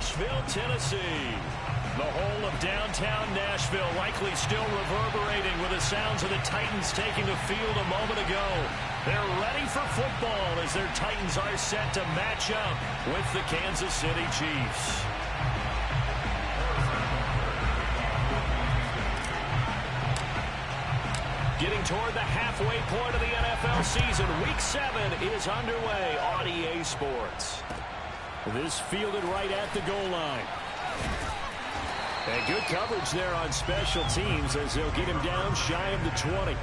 Nashville, Tennessee. The whole of downtown Nashville likely still reverberating with the sounds of the Titans taking the field a moment ago. They're ready for football as their Titans are set to match up with the Kansas City Chiefs. Getting toward the halfway point of the NFL season, Week 7 is underway on EA Sports. This fielded right at the goal line. And good coverage there on special teams as they'll get him down shy of the 20.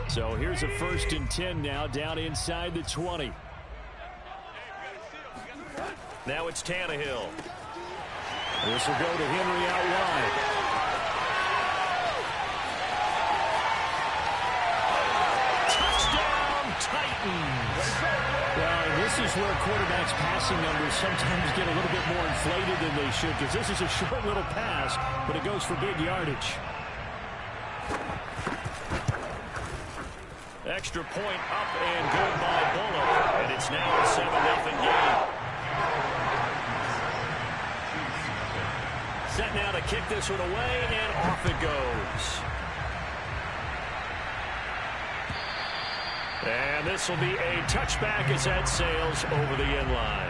So here's a 1st and 10 now down inside the 20. Now it's Tannehill. This will go to Henry out wide. Touchdown, Titans. Well, this is where quarterbacks' passing numbers sometimes get a little bit more inflated than they should, because this is a short little pass, but it goes for big yardage. Extra point up and good by Bullock, and it's now a 7-0 game. Set now to kick this one away, and off it goes. And this will be a touchback as that sails over the end line.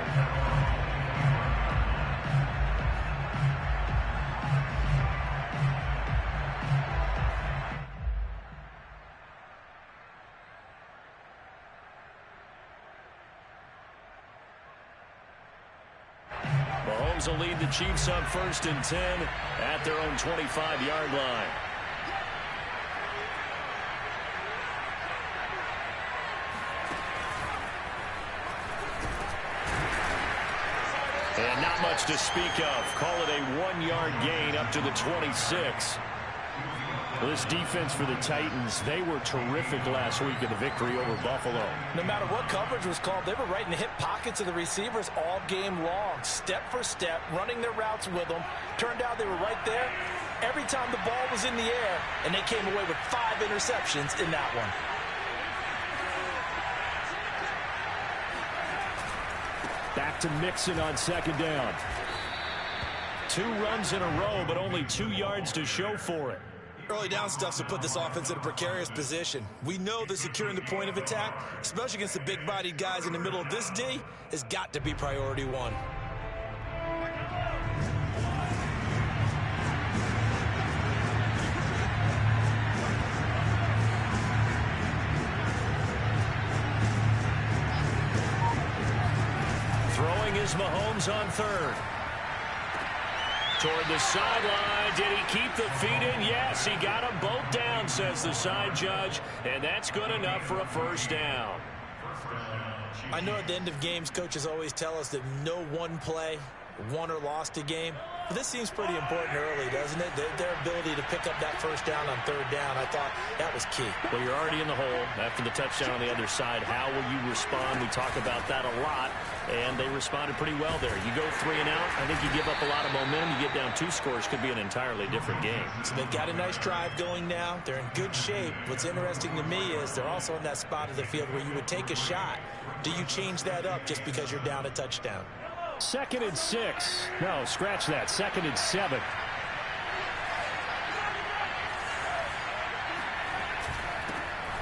Will lead the Chiefs on 1st and 10 at their own 25-yard line. And not much to speak of. Call it a 1-yard gain up to the 26. Well, this defense for the Titans, they were terrific last week in the victory over Buffalo. No matter what coverage was called, they were right in the hip pockets of the receivers all game long, step for step, running their routes with them. Turned out they were right there every time the ball was in the air, and they came away with 5 interceptions in that one. Back to Mixon on 2nd down. 2 runs in a row, but only 2 yards to show for it. Early down stuff to put this offense in a precarious position. We know that securing the point of attack, especially against the big-bodied guys in the middle of this D, has got to be priority 1. Throwing is Mahomes on 3rd. Toward the sideline. Did he keep the feet in? Yes, he got them both down, says the side judge, and that's good enough for a 1st down. I know at the end of games, coaches always tell us that no one play won or lost a game. But this seems pretty important early, doesn't it? Their ability to pick up that 1st down on 3rd down, I thought that was key. Well, you're already in the hole after the touchdown on the other side. How will you respond? We talk about that a lot, and they responded pretty well there. You go 3 and out, I think you give up a lot of momentum. You get down 2 scores, could be an entirely different game. So they've got a nice drive going now. They're in good shape. What's interesting to me is they're also in that spot of the field where you would take a shot. Do you change that up just because you're down a touchdown? 2nd and 6. No, scratch that. 2nd and 7.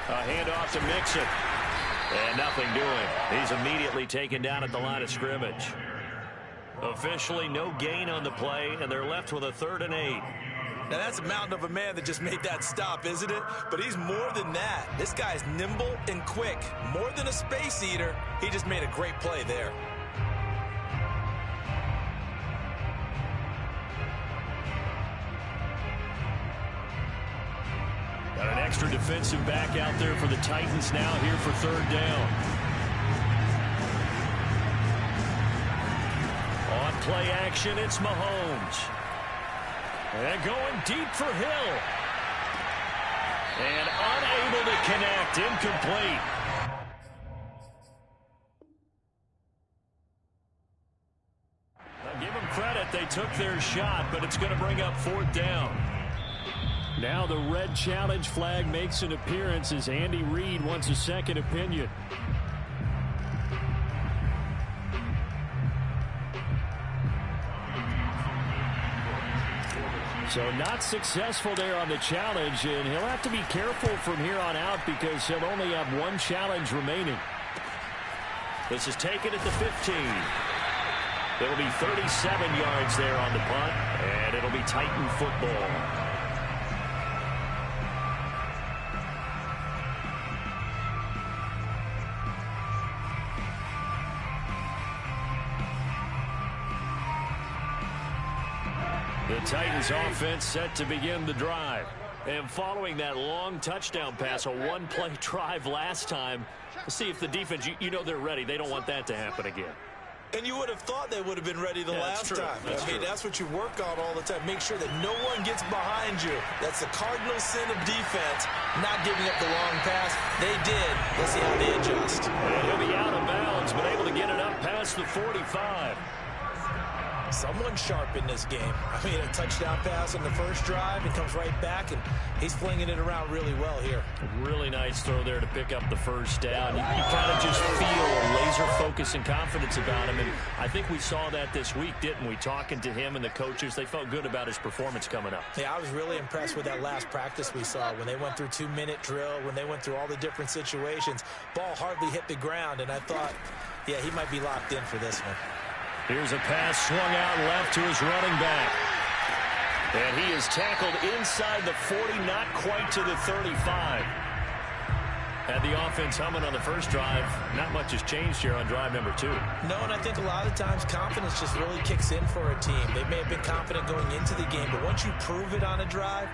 A handoff to Mixon. And nothing doing. He's immediately taken down at the line of scrimmage. Officially no gain on the play, and they're left with a 3rd and 8. Now that's a mountain of a man that just made that stop, isn't it? But he's more than that. This guy's nimble and quick. More than a space eater. He just made a great play there. Got an extra defensive back out there for the Titans now here for 3rd down. On play action, it's Mahomes. And going deep for Hill. And unable to connect, incomplete. They took their shot, but it's going to bring up 4th down. Now the red challenge flag makes an appearance as Andy Reid wants a second opinion. So not successful there on the challenge, and he'll have to be careful from here on out because he'll only have one challenge remaining. This is taken at the 15. It'll be 37 yards there on the punt, and it'll be Titan football. The Titans offense set to begin the drive. And following that long touchdown pass, a one-play drive last time, we'll see if the defense, you know they're ready. They don't want that to happen again. And you would have thought they would have been ready the last time. I mean, that's what you work on all the time. Make sure that no one gets behind you. That's the cardinal sin of defense, not giving up the long pass. They did. Let's see how they adjust. And he'll be out of bounds, but able to get it up past the 45. Someone sharp in this game. I mean, a touchdown pass on the first drive. It comes right back, and he's flinging it around really well here. Really nice throw there to pick up the first down. You kind of just feel a laser focus and confidence about him, and I think we saw that this week, didn't we? Talking to him and the coaches, they felt good about his performance coming up. Yeah, I was really impressed with that last practice we saw when they went through 2-minute drill, when they went through all the different situations. Ball hardly hit the ground, and I thought, yeah, he might be locked in for this one. Here's a pass swung out left to his running back. And he is tackled inside the 40, not quite to the 35. Had the offense humming on the first drive. Not much has changed here on drive number 2. No, and I think a lot of times confidence just really kicks in for a team. They may have been confident going into the game, but once you prove it on a drive,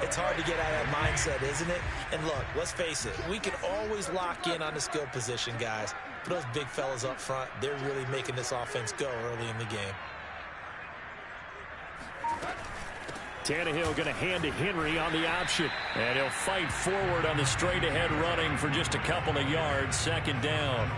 it's hard to get out of that mindset, isn't it? And look, let's face it, we can always lock in on the skill position, guys. But those big fellas up front, they're really making this offense go early in the game. Tannehill going to hand to Henry on the option. And he'll fight forward on the straight-ahead running for just a couple of yards. 2nd down.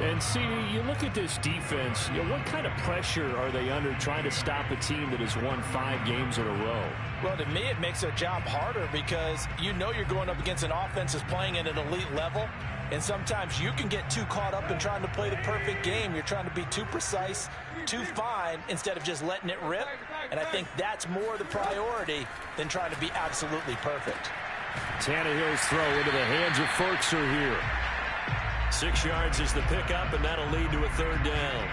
And see, you look at this defense, what kind of pressure are they under trying to stop a team that has won 5 games in a row? Well, to me, it makes their job harder because you know you're going up against an offense that's playing at an elite level. And sometimes you can get too caught up in trying to play the perfect game. You're trying to be too precise, too fine, instead of just letting it rip. And I think that's more the priority than trying to be absolutely perfect. Tannehill's throw into the hands of Ferkser here. 6 yards is the pickup, and that'll lead to a 3rd down.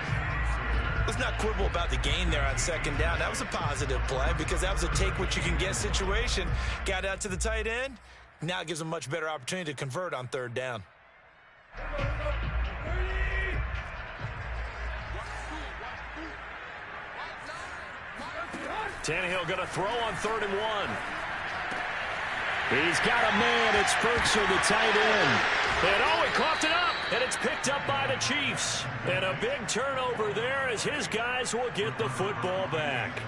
Let's not quibble about the gain there on 2nd down. That was a positive play because that was a take-what-you-can-get situation. Got out to the tight end. Now it gives them a much better opportunity to convert on 3rd down. Tannehill going to throw on 3rd and 1. He's got a man. It's Ferkser, the tight end. And he coughed it up, and it's picked up by the Chiefs. And a big turnover there as his guys will get the football back.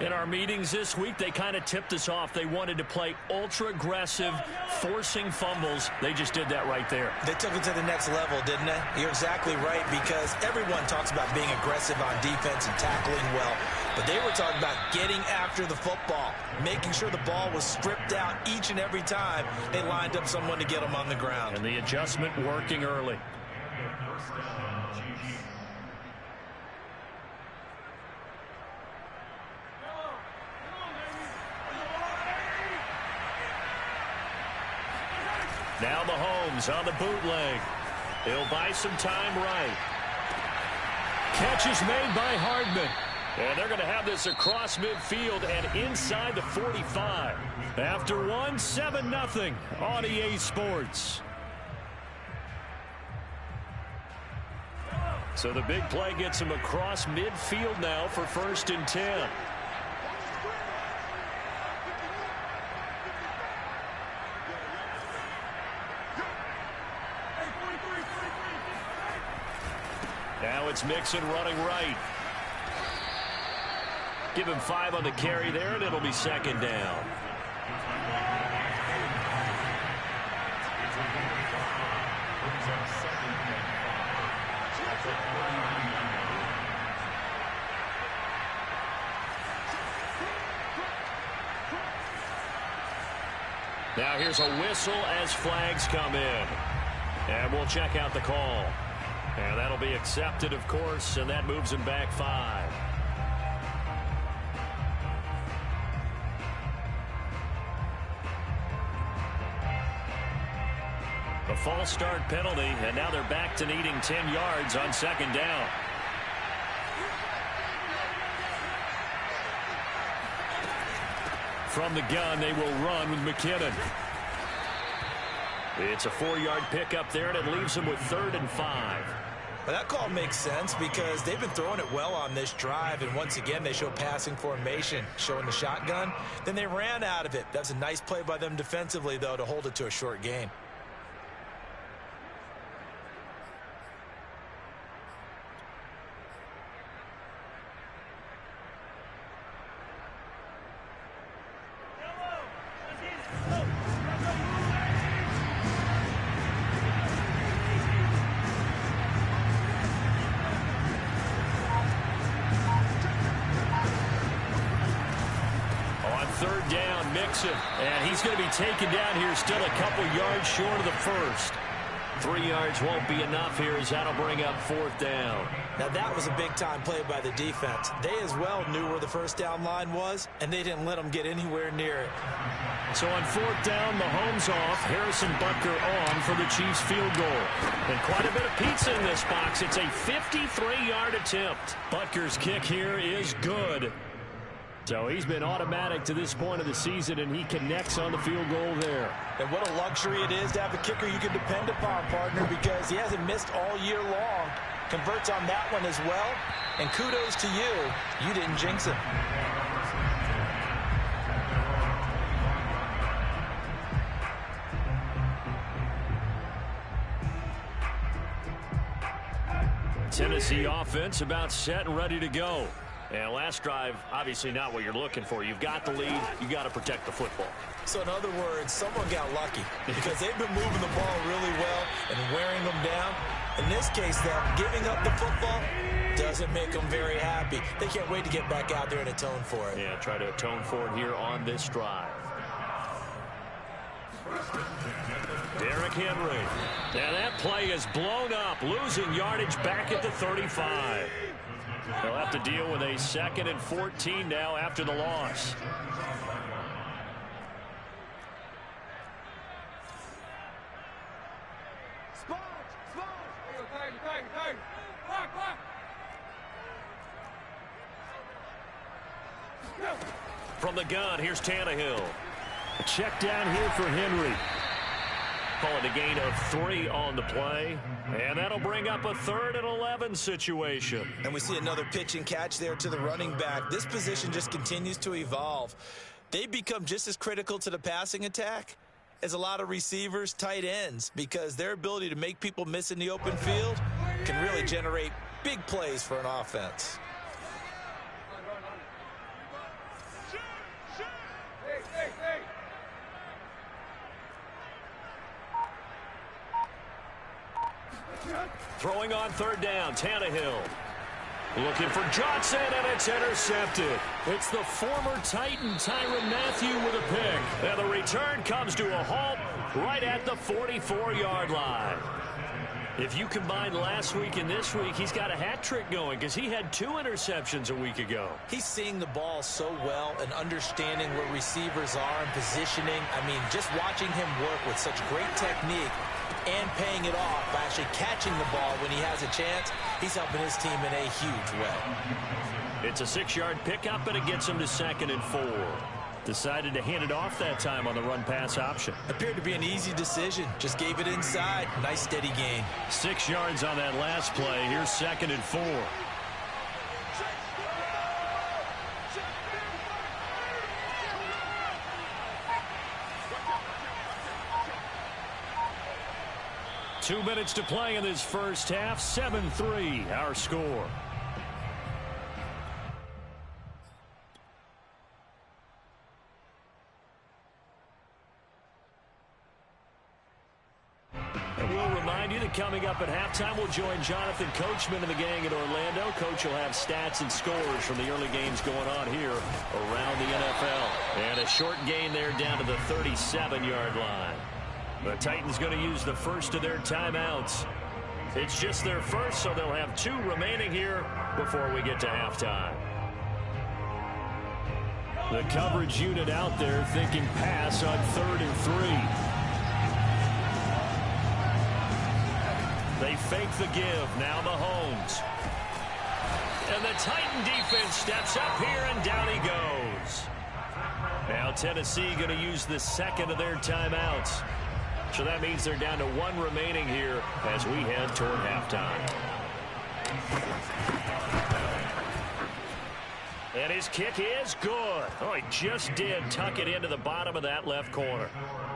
In our meetings this week, they kind of tipped us off. They wanted to play ultra-aggressive, forcing fumbles. They just did that right there. They took it to the next level, didn't they? You're exactly right, because everyone talks about being aggressive on defense and tackling well. But they were talking about getting after the football, making sure the ball was stripped out each and every time they lined up someone to get them on the ground. And the adjustment working early. Now Mahomes on the bootleg. He'll buy some time right. Catch is made by Hardman. And they're going to have this across midfield and inside the 45. After one, 7-0 on EA Sports. So the big play gets him across midfield now for 1st and 10. Now it's Mixon running right. Give him 5 on the carry there, and it'll be 2nd down. Now here's a whistle as flags come in. And we'll check out the call. And that'll be accepted, of course, and that moves him back 5. A false start penalty, and now they're back to needing 10 yards on second down. From the gun, they will run with McKinnon. It's a 4-yard pickup there, and it leaves them with 3rd and 5. Well, that call makes sense because they've been throwing it well on this drive, and once again, they show passing formation, showing the shotgun. Then they ran out of it. That's a nice play by them defensively, though, to hold it to a short gain. Third down, Mixon. And he's going to be taken down here, still a couple yards short of the first. 3 yards won't be enough here as that'll bring up 4th down. Now that was a big-time play by the defense. They as well knew where the first down line was, and they didn't let them get anywhere near it. So on 4th down, Mahomes off, Harrison Butker on for the Chiefs field goal. And quite a bit of pizza in this box. It's a 53-yard attempt. Butker's kick here is good. So he's been automatic to this point of the season, and he connects on the field goal there. And what a luxury it is to have a kicker you can depend upon, partner, because he hasn't missed all year long. Converts on that one as well. And kudos to you. You didn't jinx him. Tennessee offense about set and ready to go. And last drive, obviously not what you're looking for. You've got the lead. You got to protect the football. So in other words, someone got lucky because they've been moving the ball really well and wearing them down. In this case, though, giving up the football doesn't make them very happy. They can't wait to get back out there and atone for it. Yeah, try to atone for it here on this drive. Derrick Henry. And that play is blown up, losing yardage back at the 35. They'll have to deal with a 2nd and 14 now after the loss. From the gun, here's Tannehill. A check down here for Henry. Call it a gain of 3 on the play. And that'll bring up a 3rd and 11 situation. And we see another pitch and catch there to the running back. This position just continues to evolve. They become just as critical to the passing attack as a lot of receivers, tight ends, because their ability to make people miss in the open field can really generate big plays for an offense. Throwing on 3rd down, Tannehill. Looking for Johnson, and it's intercepted. It's the former Titan, Tyrann Mathieu, with a pick. And the return comes to a halt right at the 44-yard line. If you combine last week and this week, he's got a hat trick going because he had 2 interceptions a week ago. He's seeing the ball so well and understanding where receivers are and positioning. I mean, just watching him work with such great technique and paying it off by actually catching the ball when he has a chance, he's helping his team in a huge way. It's a 6-yard pickup, and it gets him to 2nd and 4. Decided to hand it off that time on the run-pass option. Appeared to be an easy decision. Just gave it inside. Nice steady gain. 6 yards on that last play. Here's 2nd and 4. Two minutes to play in this first half. 7-3, our score. And we'll remind you the And coming up at halftime, we'll join Jonathan Coachman and the gang in Orlando. Coach will have stats and scores from the early games going on here around the NFL. And a short gain there down to the 37-yard line. The Titans going to use the first of their timeouts. It's just their first, so they'll have 2 remaining here before we get to halftime. The coverage unit out there thinking pass on 3rd and 3. They fake the give. Now Mahomes. And the Titan defense steps up here, and down he goes. Now Tennessee going to use the second of their timeouts. So that means they're down to 1 remaining here as we head toward halftime. And his kick is good. Oh, he just did tuck it into the bottom of that left corner.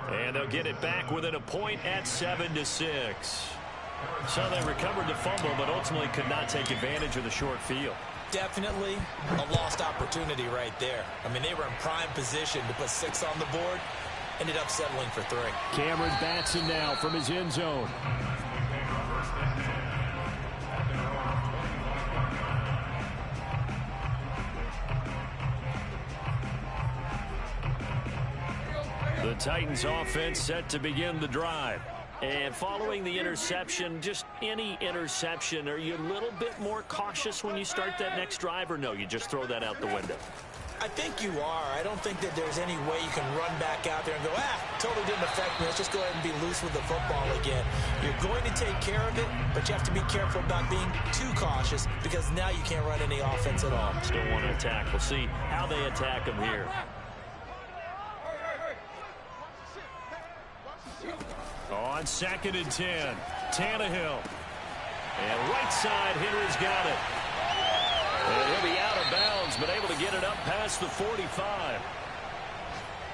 And they'll get it back within a point at 7-6. So they recovered the fumble, but ultimately could not take advantage of the short field. Definitely a lost opportunity right there. I mean, they were in prime position to put 6 on the board. Ended up settling for 3. Cameron Batson now from his end zone. The Titans offense set to begin the drive. And following the interception, just any interception, are you a little bit more cautious when you start that next drive, or no, you just throw that out the window? I think you are. I don't think that there's any way you can run back out there and go, totally didn't affect me. Let's just go ahead and be loose with the football again. You're going to take care of it, but you have to be careful about being too cautious because now you can't run any offense at all. Still want to attack. We'll see how they attack them here. On 2nd and 10, Tannehill. And right side, Henry's got it. And he'll be out of bounds, but able to get it up past the 45.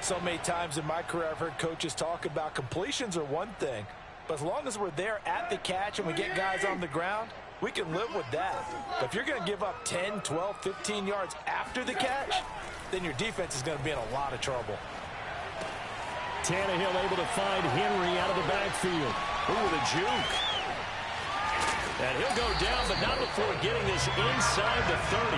So many times in my career, I've heard coaches talk about completions are one thing. But as long as we're there at the catch and we get guys on the ground, we can live with that. But if you're going to give up 10, 12, 15 yards after the catch, then your defense is going to be in a lot of trouble. Tannehill able to find Henry out of the backfield. Ooh, the juke. And he'll go down, but not before getting this inside the 30.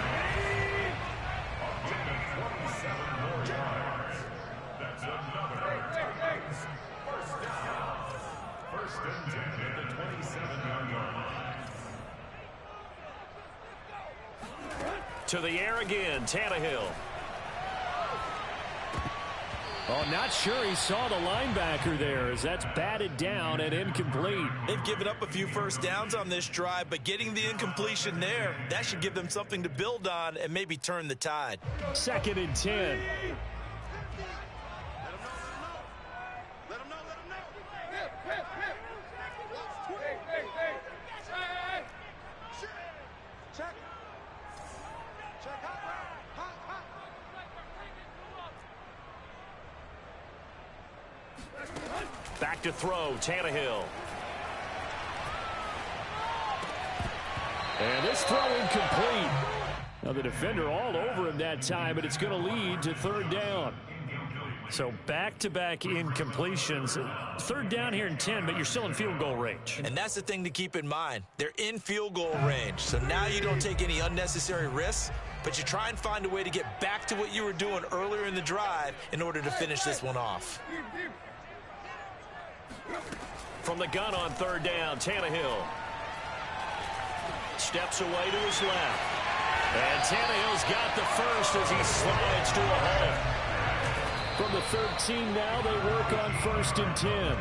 First and 10 at the 27-yard line. To the air again, Tannehill. Oh, not sure he saw the linebacker there as that's batted down and incomplete. They've given up a few first downs on this drive, but getting the incompletion there, that should give them something to build on and maybe turn the tide. 2nd and 10. Back to throw, Tannehill. And this throw incomplete. Now the defender all over him that time, but it's going to lead to 3rd down. So back-to-back incompletions. 3rd down here in 10, but you're still in field goal range. And that's the thing to keep in mind. They're in field goal range. So now you don't take any unnecessary risks, but you try and find a way to get back to what you were doing earlier in the drive in order to finish this one off. From the gun on 3rd down, Tannehill steps away to his left. And Tannehill's got the first as he slides to a hole. From the 13 now, they work on 1st and 10.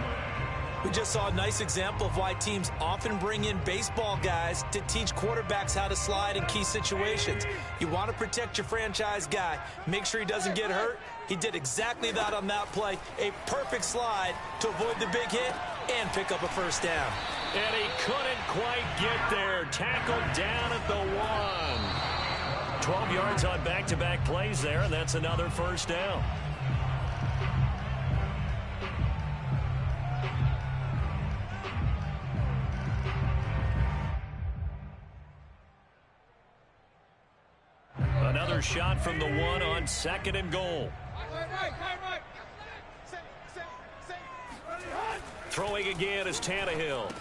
We just saw a nice example of why teams often bring in baseball guys to teach quarterbacks how to slide in key situations. You want to protect your franchise guy. Make sure he doesn't get hurt. He did exactly that on that play. A perfect slide to avoid the big hit and pick up a first down. And he couldn't quite get there. Tackled down at the 1. 12 yards on back-to-back plays there, and that's another first down. Another shot from the 1 on 2nd and goal. Throwing again is Tannehill.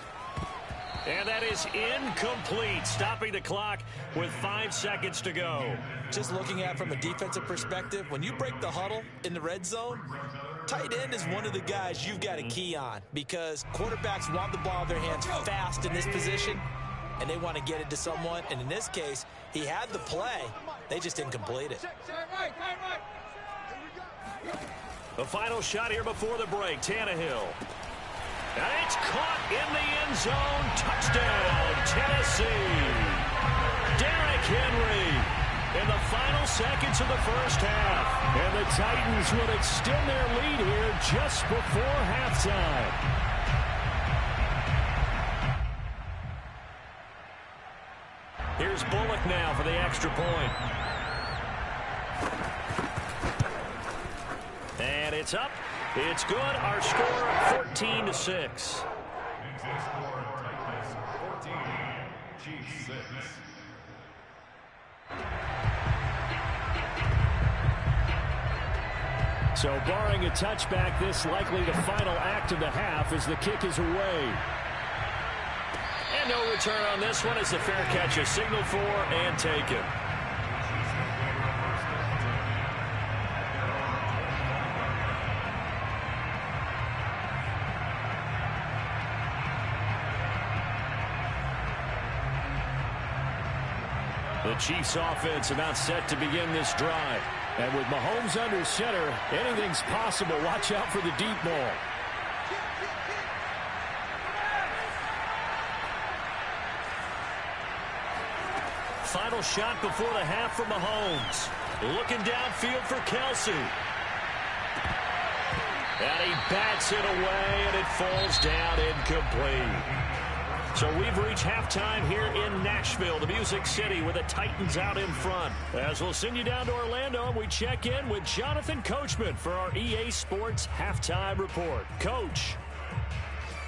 And that is incomplete, stopping the clock with 5 seconds to go. Just looking at it from a defensive perspective, when you break the huddle in the red zone, tight end is one of the guys you've got to key on because quarterbacks want the ball in their hands fast in this position, and they want to get it to someone. And in this case, he had the play. They just didn't complete it. The final shot here before the break, Tannehill. And it's caught in the end zone. Touchdown, Tennessee. Derrick Henry in the final seconds of the first half. And the Titans will extend their lead here just before halftime. Here's Bullock now for the extra point. And it's up. It's good. Our score 14-6. So barring a touchback, this likely the final act of the half as the kick is away. And no return on this one as the fair catch is signaled for and taken. The Chiefs offense about set to begin this drive. And with Mahomes under center, anything's possible. Watch out for the deep ball. Final shot before the half for Mahomes. Looking downfield for Kelsey. And he bats it away, and it falls down incomplete. So we've reached halftime here in Nashville, the Music City, with the Titans out in front. As we'll send you down to Orlando, we check in with Jonathan Coachman for our EA Sports Halftime Report. Coach.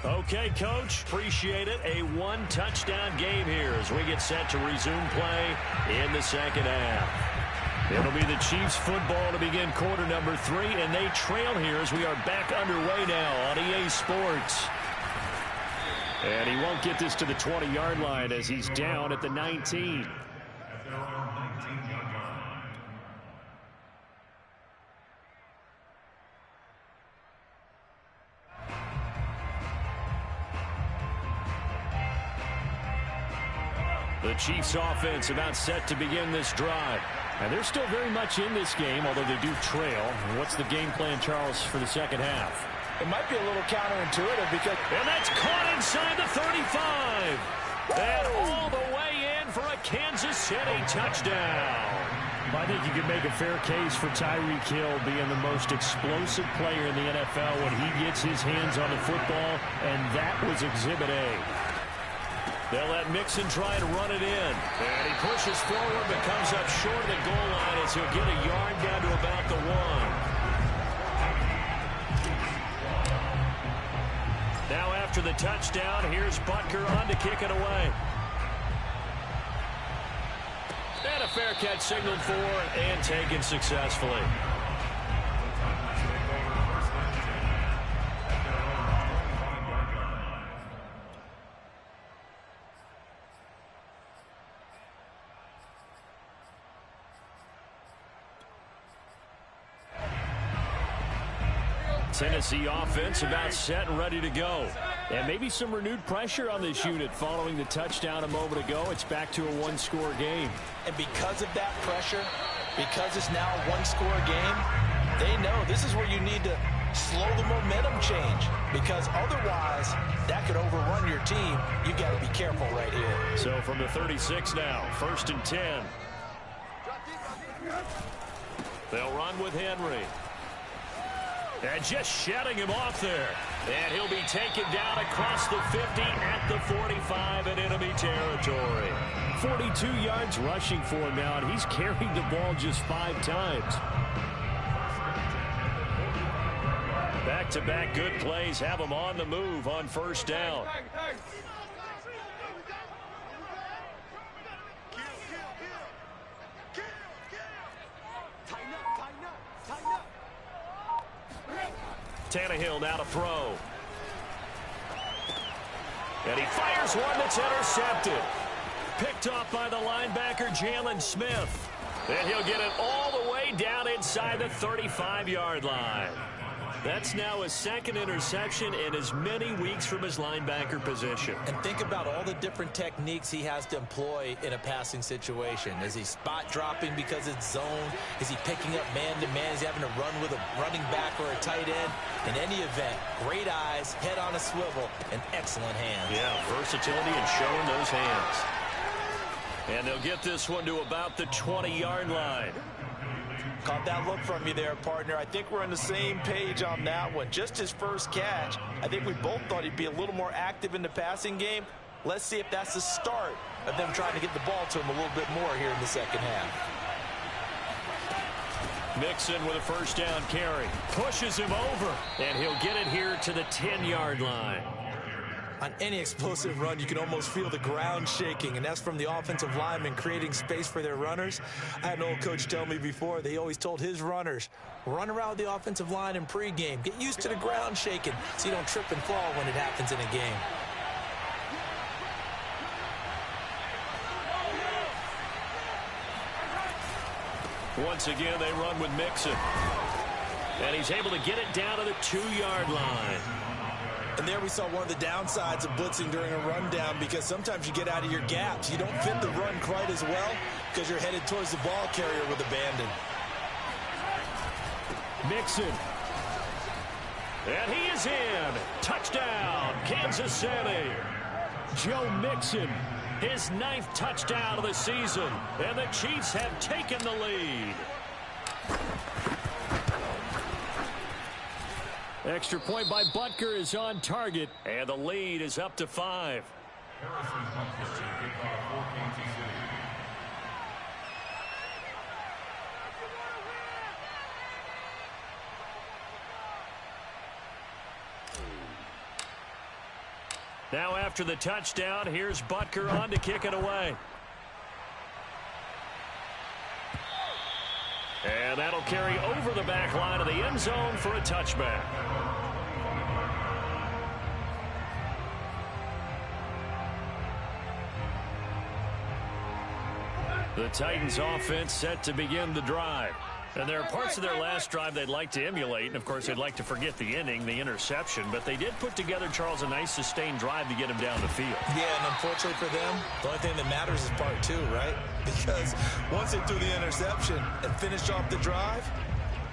Okay, Coach, appreciate it. A one-touchdown game here as we get set to resume play in the second half. It'll be the Chiefs football to begin quarter number 3, and they trail here as we are back underway now on EA Sports. And he won't get this to the 20-yard line as he's down at the 19. The Chiefs offense about set to begin this drive. And they're still very much in this game, although they do trail. What's the game plan, Charles, for the second half? It might be a little counterintuitive because... And that's caught inside the 35. And all the way in for a Kansas City touchdown. I think you could make a fair case for Tyreek Hill being the most explosive player in the NFL when he gets his hands on the football, and that was Exhibit A. They'll let Mixon try and run it in. And he pushes forward but comes up short of the goal line as he'll get a yard down to about the 1. Now after the touchdown, here's Butker on to kick it away. And a fair catch signaled for and taken successfully. Tennessee offense about set and ready to go. And maybe some renewed pressure on this unit following the touchdown a moment ago. It's back to a one-score game. And because of that pressure, because it's now a one-score game, they know this is where you need to slow the momentum change. Because otherwise, that could overrun your team. You've got to be careful right here. So from the 36 now, 1st and 10. They'll run with Henry. And just shutting him off there. And he'll be taken down across the 50 at the 45 in enemy territory. 42 yards rushing for him now, and he's carried the ball just 5 times. Back-to-back good plays have him on the move on first down. Tannehill now to throw. And he fires one that's intercepted. Picked off by the linebacker, Jalen Smith. And he'll get it all the way down inside the 35-yard line. That's now his second interception in as many weeks from his linebacker position. And think about all the different techniques he has to employ in a passing situation. Is he spot dropping because it's zone? Is he picking up man-to-man? Is he having to run with a running back or a tight end? In any event, great eyes, head on a swivel, and excellent hands. Yeah, versatility and showing those hands. And they'll get this one to about the 20-yard line. Caught that look from you there, partner. I think we're on the same page on that one. Just his first catch. I think we both thought he'd be a little more active in the passing game. Let's see if that's the start of them trying to get the ball to him a little bit more here in the second half. Mixon with a first down carry. Pushes him over. And he'll get it here to the 10-yard line. On any explosive run, you can almost feel the ground shaking, and that's from the offensive linemen creating space for their runners. I had an old coach tell me before, they always told his runners, run around the offensive line in pregame. Get used to the ground shaking so you don't trip and fall when it happens in a game. Once again, they run with Mixon. And he's able to get it down to the 2-yard line. And there we saw one of the downsides of blitzing during a rundown, because sometimes you get out of your gaps. You don't fit the run quite as well because you're headed towards the ball carrier with abandon. Mixon. And he is in. Touchdown, Kansas City. Joe Mixon, his 9th touchdown of the season. And the Chiefs have taken the lead. Extra point by Butker is on target, and the lead is up to 5. Now after the touchdown, here's Butker on to kick it away. And that'll carry over the back line of the end zone for a touchback. The Titans offense set to begin the drive. And there are parts of their last drive they'd like to emulate. And, of course, they'd like to forget the ending, the interception. But they did put together, Charles, a nice sustained drive to get him down the field. Yeah, and unfortunately for them, the only thing that matters is part 2, right? Because once they threw the interception and finished off the drive,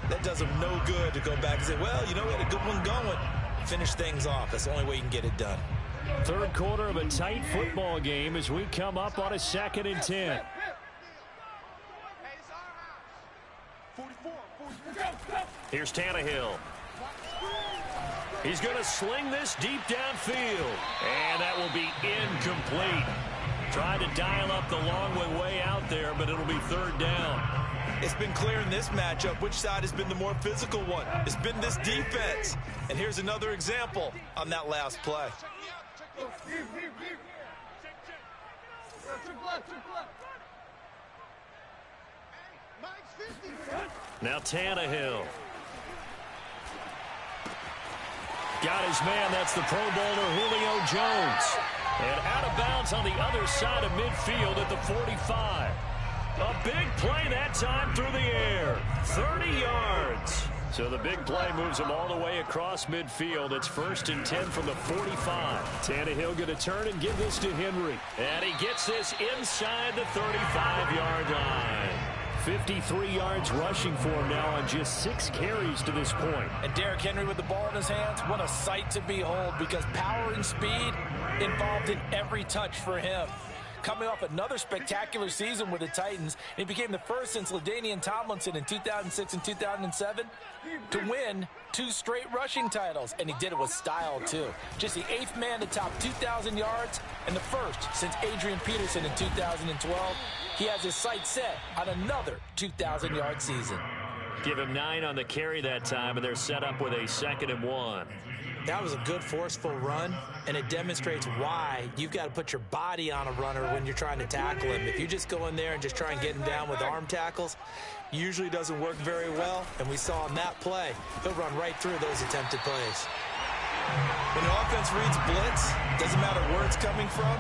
that does them no good to go back and say, well, you know, we had a good one going. Finish things off. That's the only way you can get it done. Third quarter of a tight football game as we come up on a 2nd and 10. Here's Tannehill. He's going to sling this deep downfield. And that will be incomplete. Tried to dial up the long way out there, but it'll be 3rd down. It's been clear in this matchup which side has been the more physical one. It's been this defense. And here's another example on that last play. Now Tannehill. Got his man. That's the Pro Bowler Julio Jones. And out of bounds on the other side of midfield at the 45. A big play that time through the air. 30 yards. So the big play moves him all the way across midfield. It's 1st and 10 from the 45. Tannehill going to turn and give this to Henry. And he gets this inside the 35-yard line. 53 yards rushing for him now on just 6 carries to this point. And Derrick Henry with the ball in his hands, what a sight to behold, because power and speed involved in every touch for him. Coming off another spectacular season with the Titans, he became the first since LaDainian Tomlinson in 2006 and 2007 to win 2 straight rushing titles, and he did it with style too. Just the 8th man to top 2,000 yards and the first since Adrian Peterson in 2012. He has his sights set on another 2,000-yard season. Give him 9 on the carry that time, and they're set up with a 2nd and 1. That was a good, forceful run, and it demonstrates why you've got to put your body on a runner when you're trying to tackle him. If you just go in there and just try and get him down with arm tackles, usually doesn't work very well, and we saw on that play, he'll run right through those attempted plays. When an offense reads blitz, doesn't matter where it's coming from,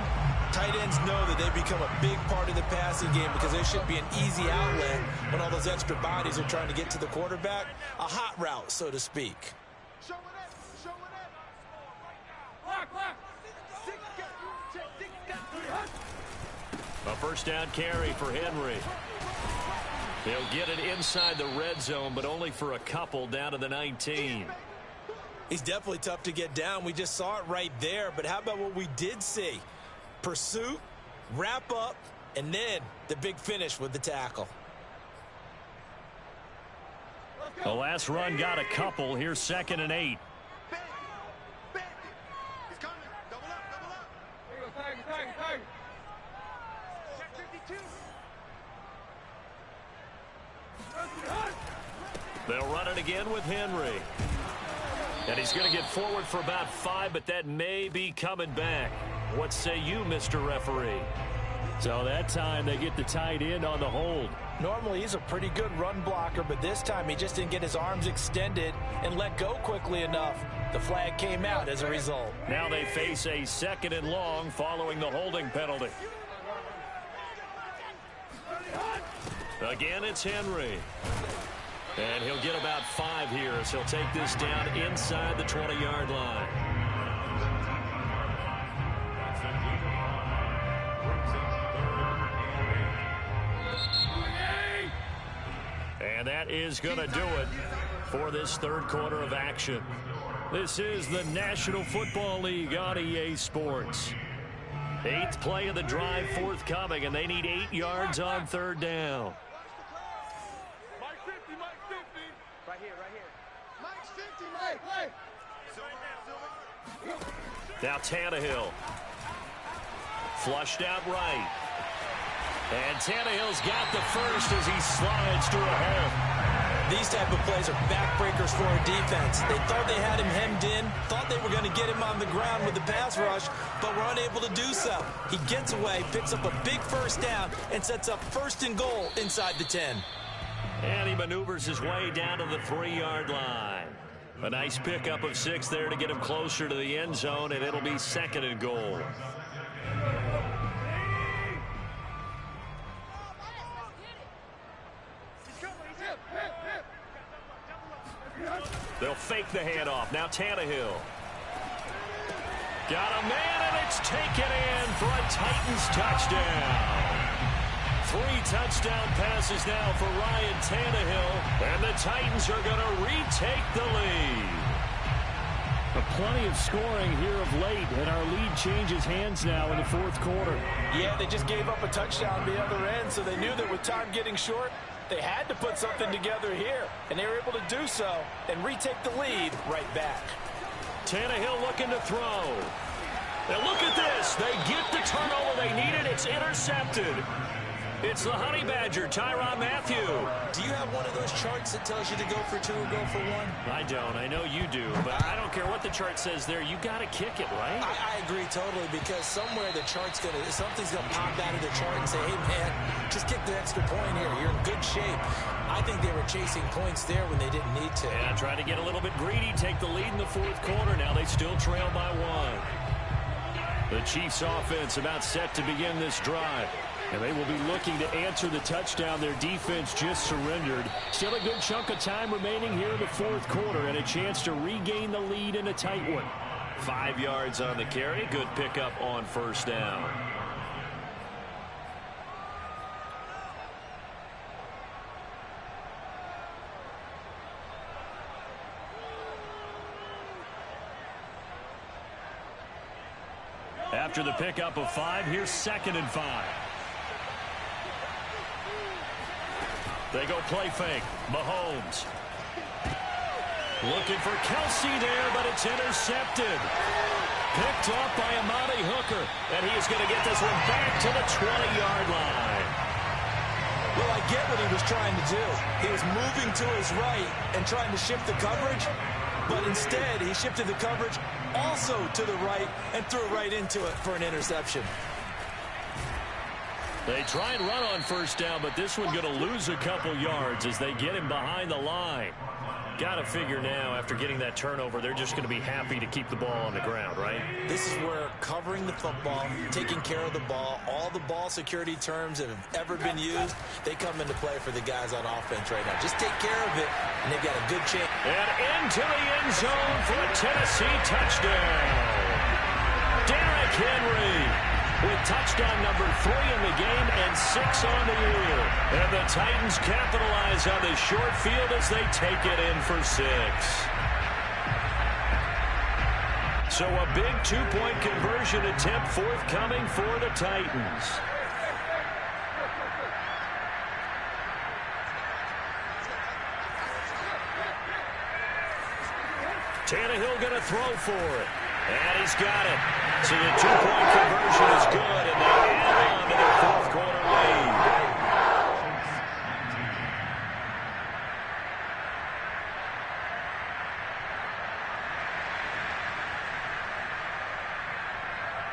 tight ends know that they become a big part of the passing game because there should be an easy outlet when all those extra bodies are trying to get to the quarterback. A hot route, so to speak. A first down carry for Henry. He'll get it inside the red zone, but only for a couple down to the 19. He's definitely tough to get down. We just saw it right there, but how about what we did see? Pursuit, wrap up, and then the big finish with the tackle. The last run got a couple. Here's 2nd and 8. They'll run it again with Henry. And he's going to get forward for about 5, but that may be coming back. What say you, Mr. Referee? So that time they get the tight end on the hold. Normally he's a pretty good run blocker, but this time he just didn't get his arms extended and let go quickly enough. The flag came out as a result. Now they face a 2nd and long following the holding penalty. Again, it's Henry. And he'll get about 5 here as he'll take this down inside the 20-yard line. And that is going to do it for this third quarter of action. This is the National Football League on EA Sports. 8th play of the drive forthcoming, and they need 8 yards on third down. Now Tannehill. Flushed out right. And Tannehill's got the first as he slides through a hole. These type of plays are backbreakers for a defense. They thought they had him hemmed in, thought they were going to get him on the ground with the pass rush, but were unable to do so. He gets away, picks up a big first down, and sets up 1st and goal inside the 10. And he maneuvers his way down to the 3-yard line. A nice pickup of 6 there to get him closer to the end zone, and it'll be 2nd and goal. They'll fake the handoff. Now Tannehill. Got a man, and it's taken in for a Titans touchdown. 3 touchdown passes now for Ryan Tannehill, and the Titans are going to retake the lead. Plenty of scoring here of late, and our lead changes hands now in the 4th quarter. Yeah, they just gave up a touchdown the other end, so they knew that with time getting short, they had to put something together here, and they were able to do so and retake the lead right back. Tannehill looking to throw. And look at this. They get the turnover they needed. It's intercepted. It's the Honey Badger, Tyrann Mathieu. Do you have one of those charts that tells you to go for 2 or go for 1? I don't. I know you do, but I don't care what the chart says there. You got to kick it, right? I agree totally, because somewhere the chart's something's gonna pop out of the chart and say, hey man, just kick the extra point here. You're in good shape. I think they were chasing points there when they didn't need to. Yeah, trying to get a little bit greedy, take the lead in the 4th quarter. Now they still trail by 1. The Chiefs offense about set to begin this drive. And they will be looking to answer the touchdown their defense just surrendered. Still a good chunk of time remaining here in the 4th quarter, and a chance to regain the lead in a tight one. 5 yards on the carry. Good pickup on first down. After the pickup of 5, here's 2nd and 5. They go play fake. Mahomes. Looking for Kelsey there, but it's intercepted. Picked off by Amani Hooker. And he is going to get this one back to the 20-yard line. Well, I get what he was trying to do. He was moving to his right and trying to shift the coverage. But instead, he shifted the coverage also to the right and threw right into it for an interception. They try and run on first down, but this one going to lose a couple yards as they get him behind the line. Got to figure now, after getting that turnover, they're just going to be happy to keep the ball on the ground, right? This is where covering the football, taking care of the ball, all the ball security terms that have ever been used, they come into play for the guys on offense right now. Just take care of it, and they've got a good chance. And into the end zone for a Tennessee touchdown. Derrick Henry with touchdown number 3 in the game and 6 on the year. And the Titans capitalize on the short field as they take it in for 6. So a big 2-point conversion attempt forthcoming for the Titans. Tannehill going to throw for it. And he's got it. So the 2-point conversion is good, and they add on to their fourth-quarter lead.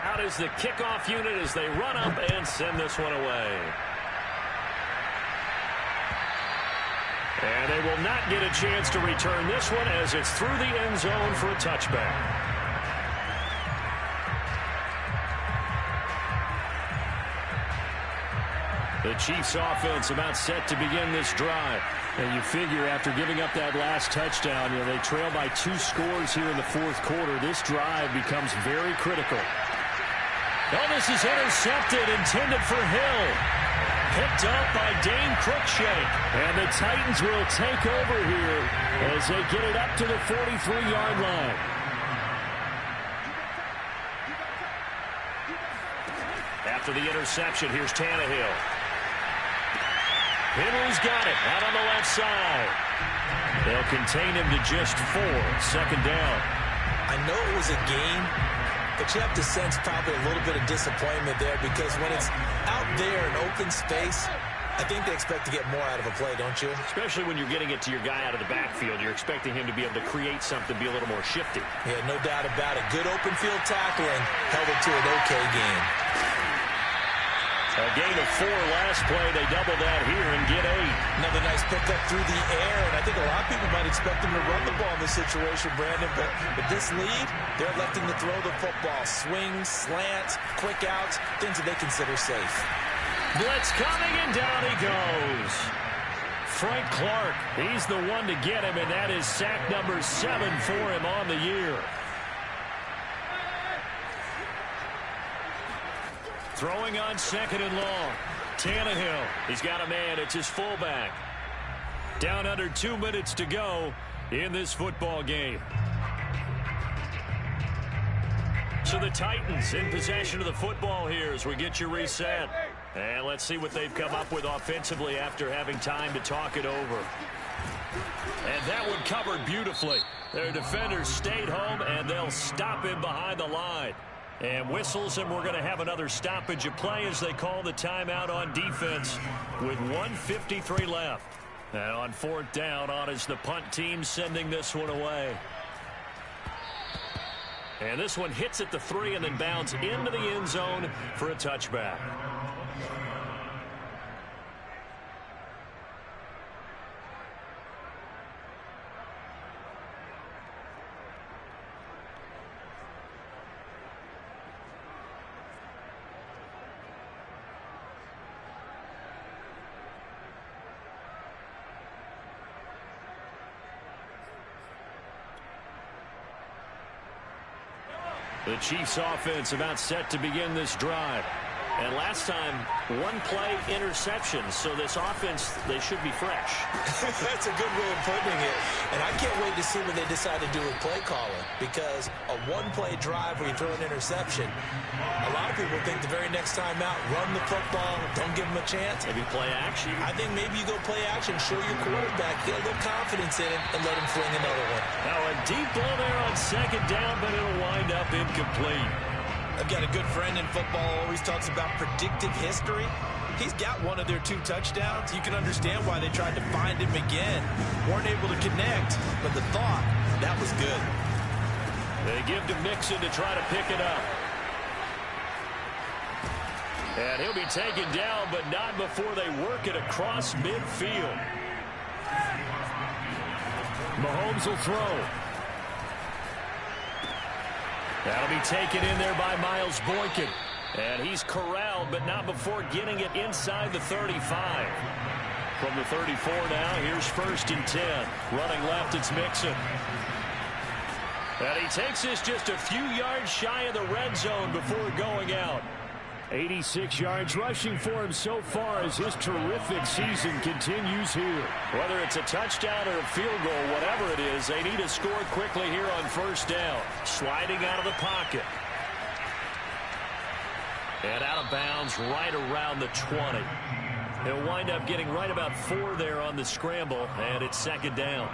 Out is the kickoff unit as they run up and send this one away. And they will not get a chance to return this one as it's through the end zone for a touchback. The Chiefs offense about set to begin this drive. And you figure after giving up that last touchdown, they trail by 2 scores here in the fourth quarter. This drive becomes very critical. Oh, this is intercepted, intended for Hill. Picked up by Dane Cruikshank. And the Titans will take over here as they get it up to the 43-yard line. After the interception, here's Tannehill. Henry's got it out on the left side. They'll contain him to just 4. Second down. I know it was a game, but you have to sense probably a little bit of disappointment there because when it's out there in open space, I think they expect to get more out of a play, don't you? Especially when you're getting it to your guy out of the backfield. You're expecting him to be able to create something, be a little more shifty. Yeah, no doubt about it. Good open field tackling held it to an okay game. A gain of 4 last play. They double that here and get 8. Another nice pickup through the air, and I think a lot of people might expect them to run the ball in this situation, Brandon, but with this lead, they're electing to throw the football. Swings, slants, quick outs, things that they consider safe. Blitz coming, and down he goes. Frank Clark, he's the one to get him, and that is sack number 7 for him on the year. Throwing on second and long. Tannehill, he's got a man. It's his fullback. Down under 2 minutes to go in this football game. So the Titans in possession of the football here as we get you reset. And let's see what they've come up with offensively after having time to talk it over. And that one covered beautifully. Their defenders stayed home, and they'll stop him behind the line. And whistles, and we're going to have another stoppage of play as they call the timeout on defense with 1:53 left. And on 4th down, on is the punt team sending this one away. And this one hits at the 3 and then bounds into the end zone for a touchback. The Chiefs offense about set to begin this drive. And last time, 1-play interception. So this offense, they should be fresh. That's a good way of putting it. And I can't wait to see what they decide to do with play calling. Because a 1-play drive where you throw an interception, a lot of people think the very next time out, run the football, don't give them a chance. Maybe play action. I think maybe you go play action, show your quarterback, get a little confidence in it, and let him fling another one. Now a deep ball there on second down, but it'll wind up incomplete. I've got a good friend in football, always talks about predictive history. He's got one of their 2 touchdowns. You can understand why they tried to find him again. Weren't able to connect, but the thought, that was good. They give to Mixon to try to pick it up. And he'll be taken down, but not before they work it across midfield. Mahomes will throw. That'll be taken in there by Miles Boykin. And he's corralled, but not before getting it inside the 35. From the 34 now, here's 1st and 10. Running left, it's Mixon. And he takes this just a few yards shy of the red zone before going out. 86 yards rushing for him so far as his terrific season continues here. Whether it's a touchdown or a field goal, whatever it is, they need to score quickly here on 1st down. Sliding out of the pocket. And out of bounds right around the 20. He'll wind up getting right about 4 there on the scramble, and it's 2nd down.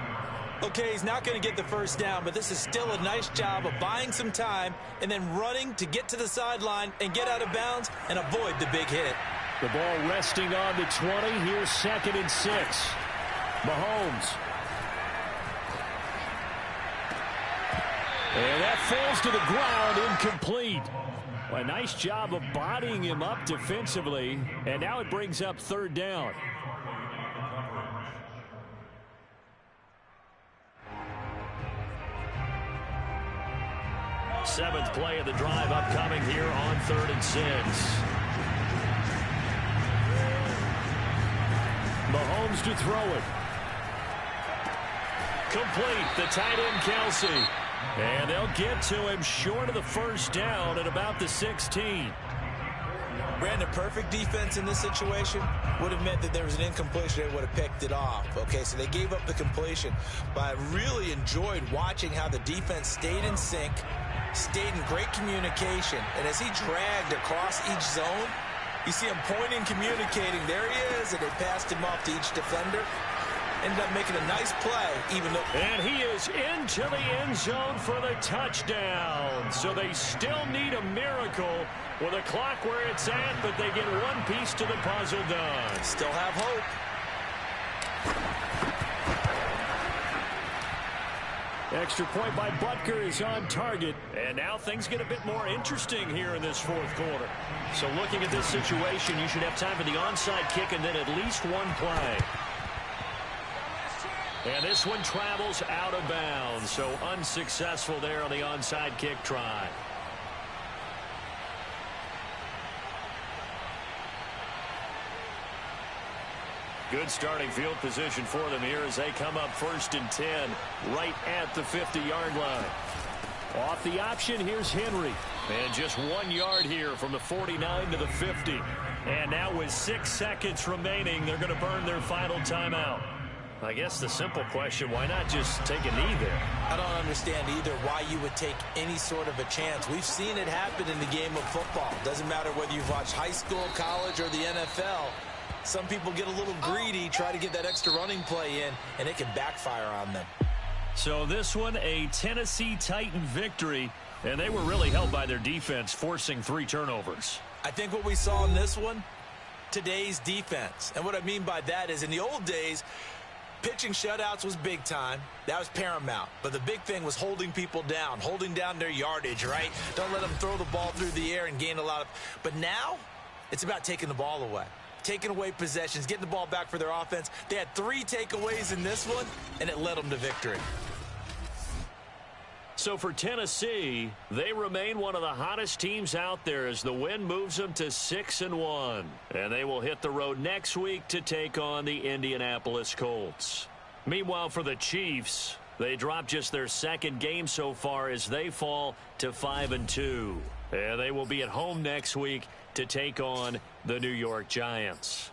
Okay, he's not going to get the 1st down, but this is still a nice job of buying some time and then running to get to the sideline and get out of bounds and avoid the big hit. The ball resting on the 20. Here's 2nd and 6. Mahomes. And that falls to the ground, incomplete. A nice job of bodying him up defensively, and now it brings up 3rd down. Seventh play of the drive upcoming here on 3rd and 6. Mahomes to throw it. Complete. The tight end, Kelsey. And they'll get to him short of the 1st down at about the 16. Brandon, perfect defense in this situation would have meant that there was an incompletion. They would have picked it off. Okay, so they gave up the completion. But I really enjoyed watching how the defense stayed in sync, stayed in great communication. And as he dragged across each zone, you see him pointing, communicating. There he is, and they passed him off to each defender. Ended up making a nice play, even though... And he is into the end zone for the touchdown. So they still need a miracle with a clock where it's at, but they get one piece to the puzzle done. Still have hope. Extra point by Butker is on target. And now things get a bit more interesting here in this 4th quarter. So looking at this situation, you should have time for the onside kick and then at least one play. And this one travels out of bounds, so unsuccessful there on the onside kick try. Good starting field position for them here as they come up 1st and 10, right at the 50-yard line. Off the option, here's Henry. And just 1 yard here from the 49 to the 50. And now with 6 seconds remaining, they're going to burn their final timeout. I guess the simple question, why not just take a knee there? I don't understand either why you would take any sort of a chance. We've seen it happen in the game of football. Doesn't matter whether you've watched high school, college, or the NFL. Some people get a little greedy, try to get that extra running play in, and it can backfire on them. So this one, a Tennessee Titan victory, and they were really helped by their defense, forcing 3 turnovers. I think what we saw in this one, today's defense. And what I mean by that is in the old days, pitching shutouts was big time. That was paramount. But the big thing was holding people down, holding down their yardage, right? Don't let them throw the ball through the air and gain a lot of... But now, it's about taking the ball away. Taking away possessions, getting the ball back for their offense. They had 3 takeaways in this one, and it led them to victory. So for Tennessee, they remain one of the hottest teams out there as the win moves them to 6-1. And they will hit the road next week to take on the Indianapolis Colts. Meanwhile, for the Chiefs, they dropped just their 2nd game so far as they fall to 5-2. And they will be at home next week to take on the New York Giants.